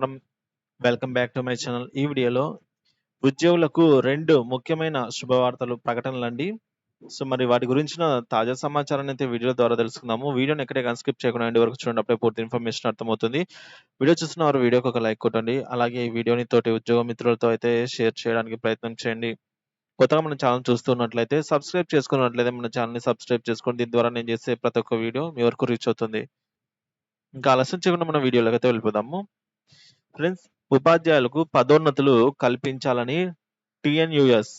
మనం welcome back to my channel. ఈ వీడియోలో ఉద్యోగులకు 2 ముఖ్యమైన శుభవార్తలు ప్రకటనలండి. సో, మరి వాటి గురించిన తాజా సమాచారాన్ని అయితే వీడియో ద్వారా తెలుసుకుందాము. వీడియోని ఎక్కడే గాని స్కిప్ చేయకుండా ఎండ్ వరకు చూడండి. అప్పుడే పూర్తి ఇన్ఫర్మేషన్ అర్థమవుతుంది. వీడియో చూస్తున్న వారు వీడియోకి ఒక లైక్ కొట్టండి. అలాగే ఈ వీడియోని తోటి ఉద్యోగ మిత్రులతో అయితే షేర్ చేయడానికి ప్రయత్నం చేయండి. కొత్తగా మన ఛానల్ చూస్తున్నట్లయితే సబ్స్క్రైబ్ చేసుకున్నట్లయితే మన ఛానల్‌ని సబ్స్క్రైబ్ చేసుకోండి. దీని ద్వారా నేను చేసే ప్రతి ఒక్క వీడియో మీ వరకు రీచ్ అవుతుంది. ఇంకా ఆలస్యం చేయకుండా మన వీడియోలోకైతే వెళ్ళిపోదాము. ఫ్రెండ్స్, ఉపాధ్యాయులకు పదోన్నతులు కల్పించాలని టీఎన్యూఎస్.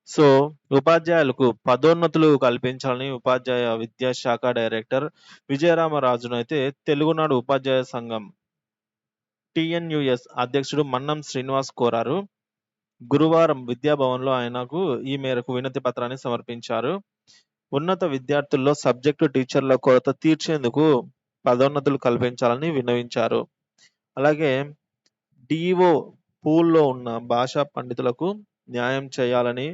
సో, ఉపాధ్యాయులకు పదోన్నతులు కల్పించాలని ఉపాధ్యాయ విద్యాశాఖ డైరెక్టర్ విజయరామరాజునైతే తెలుగునాడు ఉపాధ్యాయ సంఘం టీఎన్యూఎస్ అధ్యక్షుడు మన్నం శ్రీనివాస్ కోరారు. గురువారం విద్యాభవన్‌లో ఆయనకు ఈ మేరకు వినతి పత్రాన్ని సమర్పించారు. ఉన్నత విద్యార్థుల్లో సబ్జెక్టు టీచర్ల కొరత తీర్చేందుకు పదోన్నతులు కల్పించాలని విన్నవించారు. అలాగే డీఈఓ పూల్‌లో ఉన్న భాషా పండితులకు న్యాయం చేయాలని,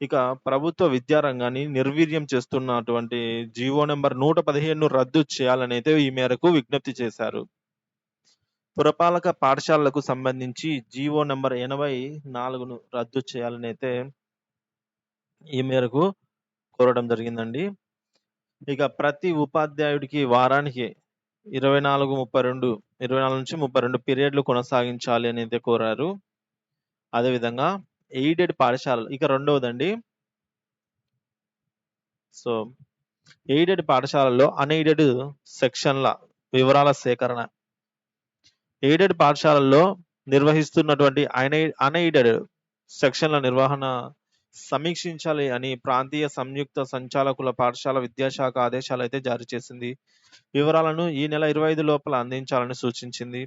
ఇక ప్రభుత్వ విద్యా రంగాన్ని నిర్వీర్యం చేస్తున్నటువంటి జీవో నంబర్ 115ను రద్దు చేయాలనైతే ఈ మేరకు విజ్ఞప్తి చేశారు. పురపాలక పాఠశాలలకు సంబంధించి జీవో నంబర్ 84ను రద్దు చేయాలనైతే ఈ మేరకు కోరడం జరిగిందండి. ఇక ప్రతి ఉపాధ్యాయుడికి వారానికి 24-32 పీరియడ్‌లు కొనసాగించాలి అనైతే కోరారు. అదేవిధంగా ఎయిడెడ్ పాఠశాలలు ఇక రెండవదండి. సో, ఎయిడెడ్ పాఠశాలల్లో అన్‌ఎయిడెడ్ సెక్షన్‌ల వివరాల సేకరణ. ఎయిడెడ్ పాఠశాలల్లో నిర్వహిస్తున్నటువంటి అన్‌ఎయిడెడ్ సెక్షన్‌ల నిర్వహణ సమీక్షించాలి అని ప్రాంతీయ సంయుక్త సంచాలకుల పాఠశాల విద్యాశాఖ ఆదేశాలైతే జారీ చేసింది. వివరాలను ఈ నెల 25 లోపల అందించాలని సూచించింది.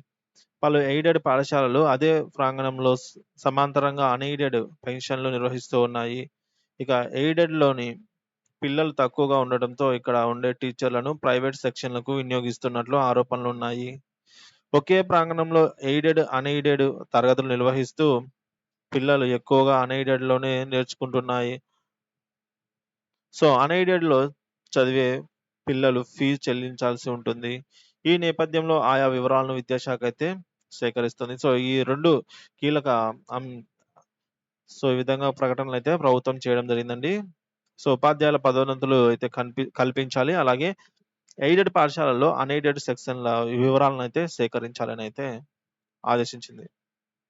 పలు ఎయిడెడ్ పాఠశాలలు అదే ప్రాంగణంలో సమాంతరంగా అన్‌ఎయిడెడ్ పెన్షన్‌లు నిర్వహిస్తూ ఉన్నాయి. ఇక ఎయిడెడ్‌లోని పిల్లలు తక్కువగా ఉండడంతో ఇక్కడ ఉండే టీచర్లను ప్రైవేట్ సెక్షన్‌లకు వినియోగిస్తున్నట్లు ఆరోపణలున్నాయి. ఒకే ప్రాంగణంలో ఎయిడెడ్, అన్‌ఎయిడెడ్ తరగతులు నిర్వహిస్తూ పిల్లలు ఎక్కువగా అన్‌ఎయిడెడ్‌లోనే నేర్చుకుంటున్నాయి. సో, అన్‌ఎయిడెడ్‌లో చదివే పిల్లలు ఫీజు చెల్లించాల్సి ఉంటుంది. ఈ నేపథ్యంలో ఆయా వివరాలను విద్యాశాఖ అయితే సేకరిస్తుంది. సో, ఈ 2 కీలక అం సో, ఈ విధంగా ప్రకటనలైతే ప్రభుత్వం చేయడం జరిగిందండి. సో, ఉపాధ్యాయుల పదోన్నతులు అయితే కల్పించాలి. అలాగే ఎయిడెడ్ పాఠశాలల్లో అన్‌ఎయిడెడ్ సెక్షన్‌ల వివరాలనైతే సేకరించాలనైతే ఆదేశించింది.